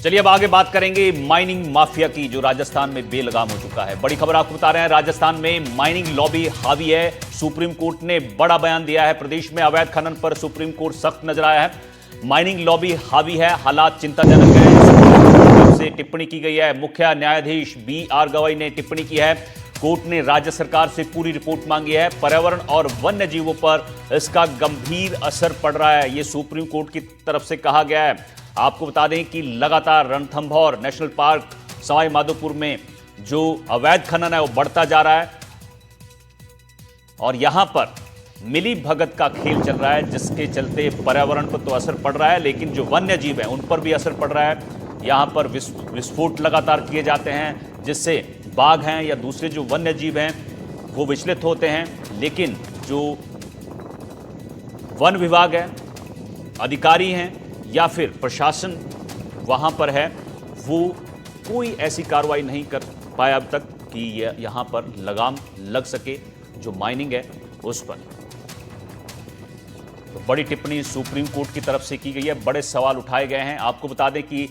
चलिए अब आगे बात करेंगे माइनिंग माफिया की, जो राजस्थान में बेलगाम हो चुका है। बड़ी खबर आपको बता रहे हैं, राजस्थान में माइनिंग लॉबी हावी है। सुप्रीम कोर्ट ने बड़ा बयान दिया है। प्रदेश में अवैध खनन पर सुप्रीम कोर्ट सख्त नजर आया है। माइनिंग लॉबी हावी है, हालात चिंताजनक है। सुप्रीम कोर्ट से टिप्पणी की गई है। मुख्य न्यायाधीश BR गवई ने टिप्पणी की है। कोर्ट ने राज्य सरकार से पूरी रिपोर्ट मांगी है। पर्यावरण और वन्य जीवों पर इसका गंभीर असर पड़ रहा है, यह सुप्रीम कोर्ट की तरफ से कहा गया है। आपको बता दें कि लगातार रणथंभौर नेशनल पार्क सवाई माधोपुर में जो अवैध खनन है वो बढ़ता जा रहा है और यहां पर मिली भगत का खेल चल रहा है, जिसके चलते पर्यावरण पर तो असर पड़ रहा है, लेकिन जो वन्य जीव हैं उन पर भी असर पड़ रहा है। यहां पर विस्फोट लगातार किए जाते हैं, जिससे बाघ हैं या दूसरे जो वन्य जीव हैं वो विचलित होते हैं। लेकिन जो वन विभाग है, अधिकारी हैं या फिर प्रशासन वहां पर है, वो कोई ऐसी कार्रवाई नहीं कर पाया अब तक कि यहां पर लगाम लग सके जो माइनिंग है उस पर। तो बड़ी टिप्पणी सुप्रीम कोर्ट की तरफ से की गई है, बड़े सवाल उठाए गए हैं। आपको बता दें कि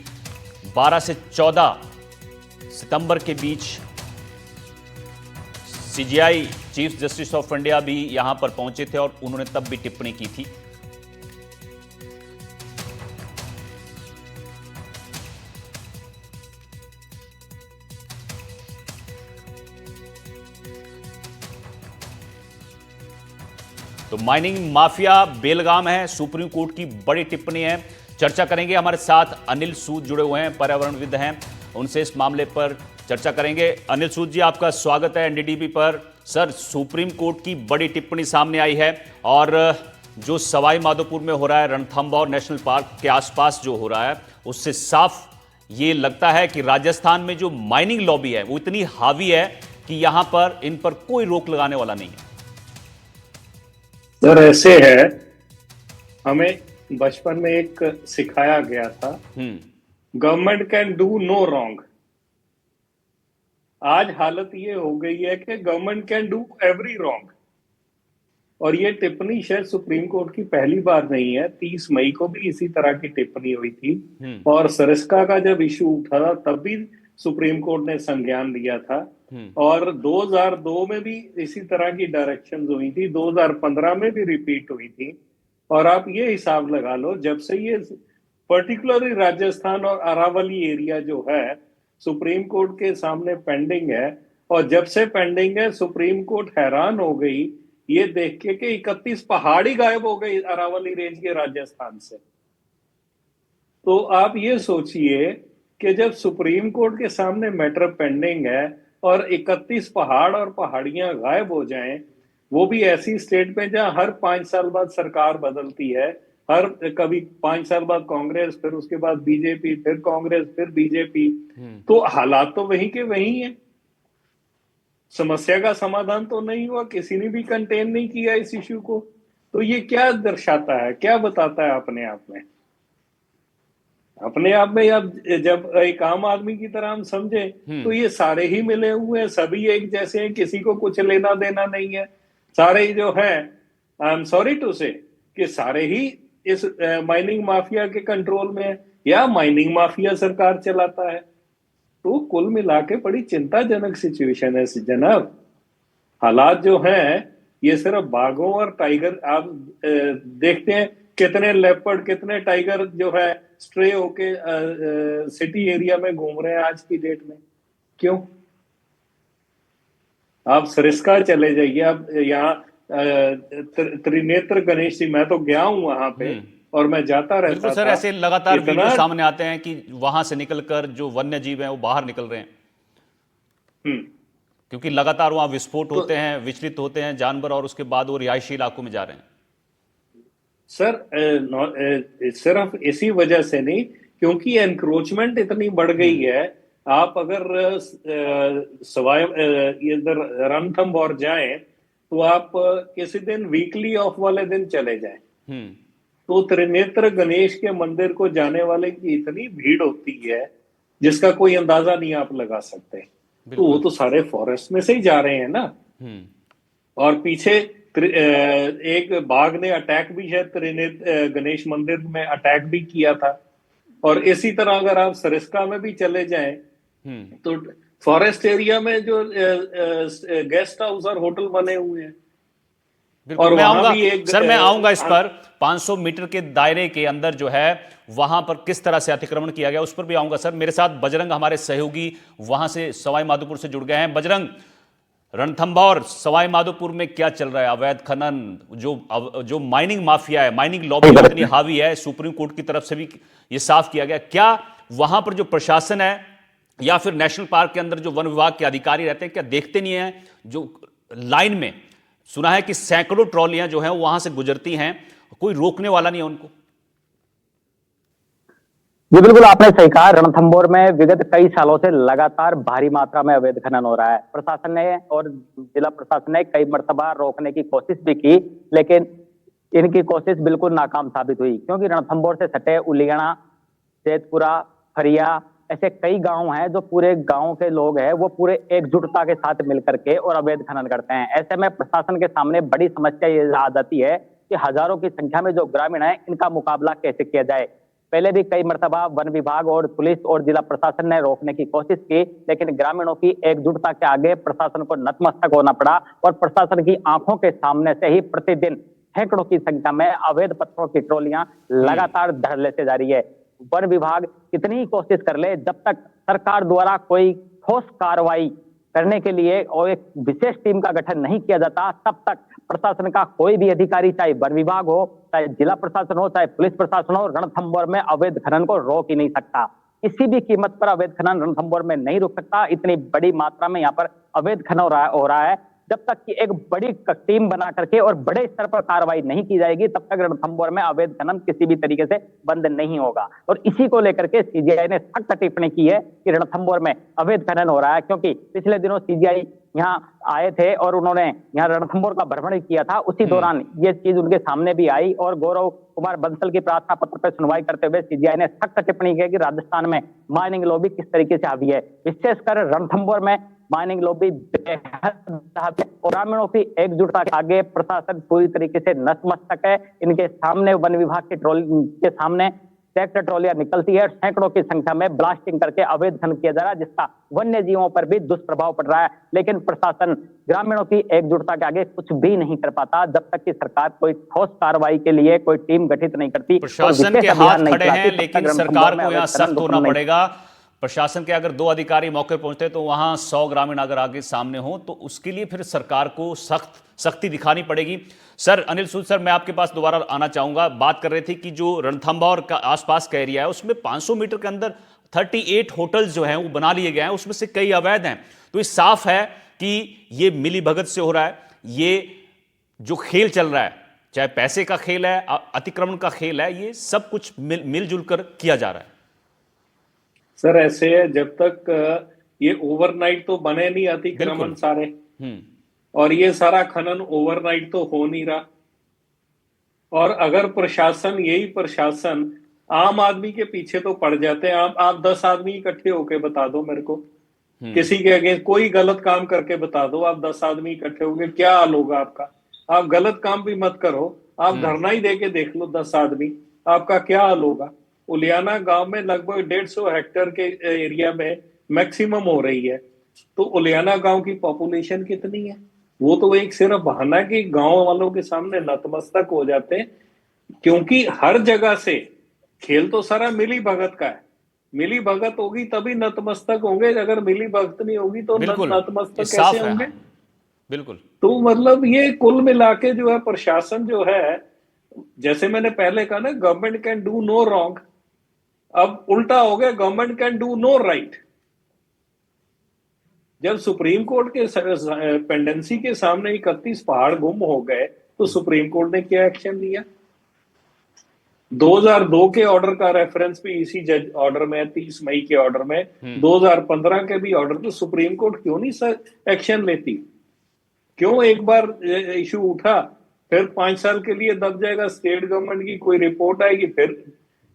12 से 14 सितंबर के बीच CJI chief justice of India भी यहां पर पहुंचे थे और उन्होंने तब भी टिप्पणी की थी। तो माइनिंग माफिया बेलगाम है, सुप्रीम कोर्ट की बड़ी टिप्पणी है। चर्चा करेंगे, हमारे साथ अनिल सूद जुड़े हुए हैं, पर्यावरणविद हैं, उनसे इस मामले पर चर्चा करेंगे। अनिल सूद जी, आपका स्वागत है NDTV पर। सर, सुप्रीम कोर्ट की बड़ी टिप्पणी सामने आई है और जो सवाई माधोपुर में हो रहा है, रणथंभौर नेशनल पार्क के आसपास जो हो रहा है, उससे साफ ये लगता है कि राजस्थान में जो माइनिंग लॉबी है वो इतनी हावी है कि यहां पर इन पर कोई रोक लगाने वाला नहीं है। सर, ऐसे है, हमें बचपन में एक सिखाया गया था, government can do no wrong. आज हालत ये हो गई है कि government can do every wrong. और ये टिप्पणी शायद सुप्रीम कोर्ट की पहली बार नहीं है। 30 मई को भी इसी तरह की टिप्पणी हुई थी और सरिस्का का जब इशू उठा था तब भी सुप्रीम कोर्ट ने संज्ञान लिया था। और 2002 में भी इसी तरह की डायरेक्शंस हुई थी, 2015 में भी रिपीट हुई थी। और आप ये हिसाब लगा लो, जब से ये पर्टिकुलरली राजस्थान और अरावली एरिया जो है सुप्रीम कोर्ट के सामने पेंडिंग है, और जब से पेंडिंग है सुप्रीम कोर्ट हैरान हो गई ये देख के कि 31 पहाड़ी गायब हो गई अरावली रेंज के राजस्थान से। तो आप ये सोचिए कि जब सुप्रीम कोर्ट के सामने मैटर पेंडिंग है और 31 पहाड़ और पहाड़ियां गायब हो जाएं, वो भी ऐसी स्टेट में जहां हर 5 साल बाद सरकार बदलती है, हर कभी 5 साल बाद कांग्रेस, फिर उसके बाद बीजेपी, फिर कांग्रेस, फिर बीजेपी, तो हालात तो वहीं के वहीं है। समस्या का समाधान तो नहीं हुआ, किसी ने भी कंटेन नहीं किया इस इश्यू को। तो ये क्या दर्शाता है, क्या बताता है अपने आप में? अपने आप में अब जब एक आम आदमी की तरह हम समझे तो ये सारे ही मिले हुए हैं, सभी एक जैसे हैं, किसी को कुछ लेना देना नहीं है। सारे जो है, आई एम सॉरी टू से, कि सारे ही इस माइनिंग माफिया के कंट्रोल में है या माइनिंग माफिया सरकार चलाता है। तो कुल मिला के बड़ी चिंताजनक सिचुएशन है जनाब। हालात जो हैं ये सिर्फ बाघों और टाइगर, आप देखते हैं कितने लेपर्ड, कितने टाइगर जो है स्ट्रे होके सिटी एरिया में घूम रहे हैं आज की डेट में। क्यों? आप सरिस्का चले जाइए, आप यहाँ त्रिनेत्र गणेश जी, मैं तो गया हूं वहां पे और मैं जाता रहता बिल्कुल सर, था। ऐसे लगातार वीडियो सामने आते हैं कि वहां से निकलकर जो वन्य जीव हैं वो बाहर निकल रहे हैं, क्योंकि लगातार वहां विस्फोट होते हैं, विचलित होते हैं जानवर, और उसके बाद वो रिहायशी इलाकों में जा रहे हैं। सर, सिर्फ इसी वजह से नहीं, क्योंकि एनक्रोचमेंट इतनी बढ़ गई है। आप अगर सवाई इधर रणथंभौर जाएं तो आप किसी दिन वीकली ऑफ वाले दिन चले जाएं तो त्रिनेत्र गणेश के मंदिर को जाने वाले की इतनी भीड़ होती है जिसका कोई अंदाजा नहीं आप लगा सकते। तो वो तो सारे फॉरेस्ट में से ही जा रहे हैं ना। और पीछे एक बाघ ने अटैक भी शायद त्रिनेत्र गणेश मंदिर में अटैक भी किया था। और इसी तरह अगर आप सरिस्का में भी चले जाएं तो फॉरेस्ट एरिया में जो गेस्ट हाउस और होटल बने हुए हैं, बिल्कुल और मैं वहां आऊंगा भी एक सर, मैं आऊंगा इस पर 500 मीटर के दायरे के अंदर जो है वहां पर किस तरह से अतिक्रमण किया गया उस पर भी आऊंगा सर। मेरे साथ बजरंग हमारे सहयोगी वहां से सवाई माधोपुर से जुड़ गए हैं। बजरंग, रणथंभौर सवाई माधोपुर में क्या चल रहा है? अवैध खनन, जो माइनिंग माफिया है, माइनिंग लॉबी इतनी हावी है, सुप्रीम कोर्ट की तरफ से भी ये साफ किया गया। क्या वहां पर जो प्रशासन है या फिर नेशनल पार्क के अंदर जो वन विभाग के अधिकारी रहते हैं, क्या देखते नहीं है? जो लाइन में सुना है कि सैकड़ों ट्रॉलियां जो हैं वहां से गुजरती हैं, कोई रोकने वाला नहीं है उनको। जी बिल्कुल, आपने सही कहा। रणथंभौर में विगत कई सालों से लगातार भारी मात्रा में अवैध खनन हो रहा है। प्रशासन ने और जिला प्रशासन ने कई मर्तबा रोकने की कोशिश भी की, लेकिन इनकी कोशिश बिल्कुल नाकाम साबित हुई, क्योंकि रणथंभौर से सटे उलियाना, जेतपुरा, फरिया, ऐसे कई गांव हैं जो पूरे गांव के लोग हैं वो पूरे एकजुटता के साथ मिलकर के और अवैध खनन करते हैं। ऐसे में प्रशासन के सामने बड़ी समस्या ये आ जाती है कि हजारों की संख्या में जो ग्रामीण है इनका मुकाबला कैसे किया जाए। पहले भी कई मर्तबा वन विभाग और पुलिस और जिला प्रशासन ने रोकने की कोशिश की, लेकिन ग्रामीणों की एकजुटता के आगे प्रशासन को नतमस्तक होना पड़ा और प्रशासन की आंखों के सामने से ही प्रतिदिन सैकड़ों की संख्या में अवैध पत्थरों की ट्रॉलियां लगातार धर लेते जा रही है। वन विभाग कितनी ही कोशिश कर ले, जब तक सरकार द्वारा कोई ठोस कार्रवाई करने के लिए और एक विशेष टीम का गठन नहीं किया जाता, तब तक प्रशासन का कोई भी अधिकारी, चाहे वन विभाग हो, चाहे जिला प्रशासन हो, चाहे पुलिस प्रशासन हो, रणथंभौर में अवैध खनन को रोक ही नहीं सकता। किसी भी कीमत पर अवैध खनन रणथंभौर में नहीं रुक सकता। इतनी बड़ी मात्रा में यहाँ पर अवैध खनन हो रहा है। जब तक कि एक बड़ी टीम बना करके और बड़े स्तर पर कार्रवाई नहीं की जाएगी, तब तक रणथंभौर में अवैध खनन किसी भी तरीके से बंद नहीं होगा। और इसी को लेकर के सीजीआई ने सख्त टिप्पणी की है कि रणथंभौर में अवैध खनन हो रहा है, क्योंकि पिछले दिनों सीजीआई यहाँ आए थे और उन्होंने यहाँ रणथंभौर का भ्रमण किया था। उसी दौरान ये चीज उनके सामने भी आई और गौरव कुमार बंसल की प्रार्थना पत्र पर सुनवाई करते हुए सीजीआई ने सख्त टिप्पणी की कि राजस्थान में माइनिंग लॉबी किस तरीके से हावी है। विशेषकर रणथंभौर में माइनिंग लॉबी बेहद और ग्रामीणों की एकजुटता के आगे प्रशासन पूरी तरीके से नतमस्तक है। इनके सामने वन विभाग के के सामने ट्रैक्टर ट्रॉलियां निकलती है और सैकड़ों की संख्या में ब्लास्टिंग करके अवैध खनन किया जा रहा है, जिसका वन्य जीवों पर भी दुष्प्रभाव पड़ रहा है। लेकिन प्रशासन ग्रामीणों की एकजुटता के आगे कुछ भी नहीं कर पाता, जब तक कि सरकार कोई ठोस कार्रवाई के लिए कोई टीम गठित नहीं करती। प्रशासन के हाथ खड़े हैं, लेकिन सरकार को यहाँ सख्त होना पड़ेगा। प्रशासन के अगर 2 अधिकारी मौके पहुंचते तो वहां 100 ग्रामीण अगर आगे सामने हो तो उसके लिए फिर सरकार को सख्ती दिखानी पड़ेगी। सर अनिल सूद सर, मैं आपके पास दोबारा आना चाहूंगा। बात कर रहे थे कि जो रणथंभौर का आसपास का एरिया है उसमें 500 मीटर के अंदर 38 होटल्स जो हैं वो बना लिए गए हैं, उसमें से कई अवैध हैं। तो ये साफ है कि ये मिली भगत से हो रहा है। ये जो खेल चल रहा है, चाहे पैसे का खेल है, अतिक्रमण का खेल है, ये सब कुछ मिलजुल कर किया जा रहा है। सर ऐसे है, जब तक ये ओवरनाइट तो बने नहीं अतिक्रमण सारे, और ये सारा खनन ओवरनाइट तो हो नहीं रहा। और अगर प्रशासन, यही प्रशासन आम आदमी के पीछे तो पड़ जाते हैं। आप 10 आदमी इकट्ठे होके बता दो मेरे को, किसी के अगेंस्ट कोई गलत काम करके बता दो, आप 10 आदमी इकट्ठे होके क्या हाल होगा आपका। आप गलत काम भी मत करो, आप धरना ही देके देख लो 10 आदमी, आपका क्या हाल होगा। उलियाना गांव में लगभग 150 हेक्टेयर के एरिया में मैक्सिमम हो रही है। तो उलियाना गांव की पॉपुलेशन कितनी है? वो तो एक सिर्फ बहाना कि गांव वालों के सामने नतमस्तक हो जाते हैं, क्योंकि हर जगह से खेल तो सारा मिली भगत का है। मिली भगत होगी तभी नतमस्तक होंगे, अगर मिली भगत नहीं होगी तो नतमस्तक कैसे होंगे? बिल्कुल। तो मतलब ये कुल मिला के जो है प्रशासन जो है, जैसे मैंने पहले कहा ना, government can do no wrong, अब उल्टा हो गया, government can do no right. जब सुप्रीम कोर्ट के पेंडेंसी के सामने 31 पहाड़ गुम हो गए तो सुप्रीम कोर्ट ने क्या एक्शन लिया? 2002 के ऑर्डर का रेफरेंस भी इसी जज ऑर्डर में है, 30 मई के ऑर्डर में। 2015 के भी ऑर्डर, तो सुप्रीम कोर्ट क्यों नहीं एक्शन लेती? क्यों एक बार इशू उठा फिर 5 साल के लिए दब जाएगा? स्टेट गवर्नमेंट की कोई रिपोर्ट आएगी फिर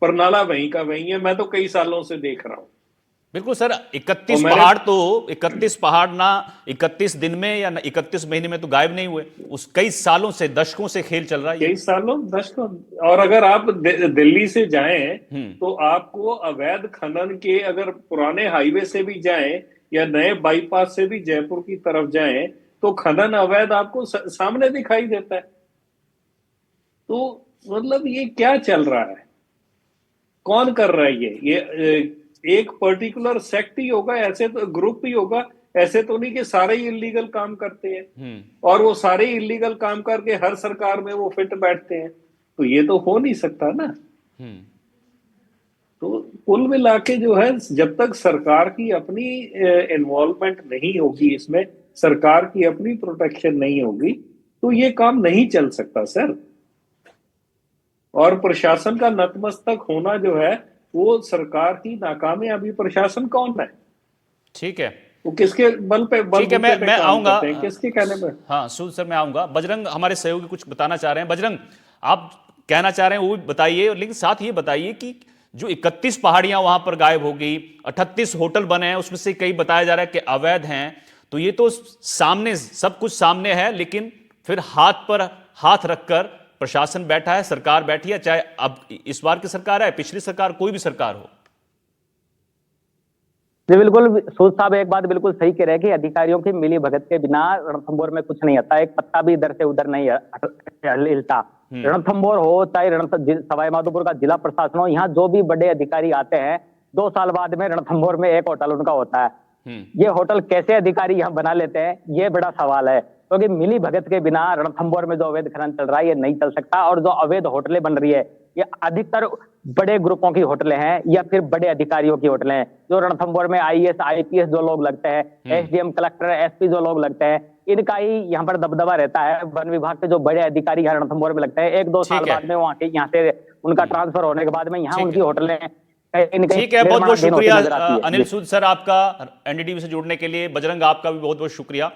परनाला वहीं का वहीं है। मैं तो कई सालों से देख रहा हूं। बिल्कुल सर, 31 और पहाड़ तो 31 पहाड़ ना 31 दिन में या 31 महीने में तो गायब नहीं हुए, उस कई सालों से, दशकों से खेल चल रहा है ये। कई सालों, दशकों। और अगर आप दिल्ली से जाएं तो आपको अवैध खनन के, अगर पुराने हाईवे से भी जाएं या नए बाईपास से भी जयपुर की तरफ जाएं, तो खनन अवैध आपको सामने दिखाई देता है। तो मतलब ये क्या चल रहा है, कौन कर रहा है ये एक पर्टिकुलर सेक्ट ही होगा, ऐसे तो ग्रुप ही होगा, ऐसे तो नहीं कि सारे ही इलीगल काम करते हैं और वो सारे ही इलीगल काम करके हर सरकार में वो फिट बैठते हैं, तो ये तो हो नहीं सकता ना। तो कुल मिला के जो है, जब तक सरकार की अपनी इन्वॉल्वमेंट नहीं होगी इसमें, सरकार की अपनी प्रोटेक्शन नहीं होगी, तो ये काम नहीं चल सकता सर। और प्रशासन का नतमस्तक होना जो है, वो सरकार की नाकामयाबी। प्रशासन कौन है? ठीक है, वो किसके बल पे, ठीक है, मैं आऊंगा किसके कहने पे? हाँ सूद सर, मैं आऊंगा। बजरंग हमारे सहयोगी कुछ बताना चाह रहे हैं। बजरंग, आप कहना चाह रहे हैं वो भी बताइए, लेकिन साथ ये बताइए कि जो 31 पहाड़ियां वहां पर गायब हो गई, 38 होटल बने हैं, उसमें से कई बताया जा रहा है कि अवैध हैं, तो ये तो सामने सब कुछ सामने है, लेकिन फिर हाथ पर हाथ रखकर प्रशासन बैठा है, सरकार बैठी है, चाहे अब इस बार की सरकार है, पिछली सरकार, कोई भी सरकार हो। जी बिल्कुल, सूद साहब एक बात बिल्कुल सही कह रहे हैं कि अधिकारियों की मिली भगत के बिना रणथंभौर में कुछ नहीं आता, एक पत्ता भी इधर से उधर नहीं हिलता। रणथंभौर हो चाहे सवाई माधोपुर का जिला प्रशासन हो, यहाँ जो भी बड़े अधिकारी आते हैं, 2 साल बाद में रणथंभौर में एक होटल उनका होता है। ये होटल कैसे अधिकारी यहाँ बना लेते हैं, ये बड़ा सवाल है, क्योंकि मिली भगत के बिना रणथंभौर में जो अवैध खनन चल रहा है ये नहीं चल सकता। और जो अवैध होटलें बन रही है, ये अधिकतर बड़े ग्रुपों की होटलें हैं या फिर बड़े अधिकारियों की होटलें हैं। जो रणथंभौर में आईएएस आईपीएस जो लोग लगते हैं, एसडीएम कलेक्टर एसपी जो लोग लगते हैं, इनका ही यहाँ पर दबदबा रहता है। वन विभाग के जो बड़े अधिकारी यहाँ रणथंभौर में लगते हैं, 1-2 साल बाद में वहाँ के यहाँ से उनका ट्रांसफर होने के बाद में यहाँ उनकी होटलें। ठीक है, बहुत बहुत शुक्रिया अनिल सूद सर आपका एनडीटीवी से जुड़ने के लिए। बजरंग, आपका भी बहुत बहुत शुक्रिया।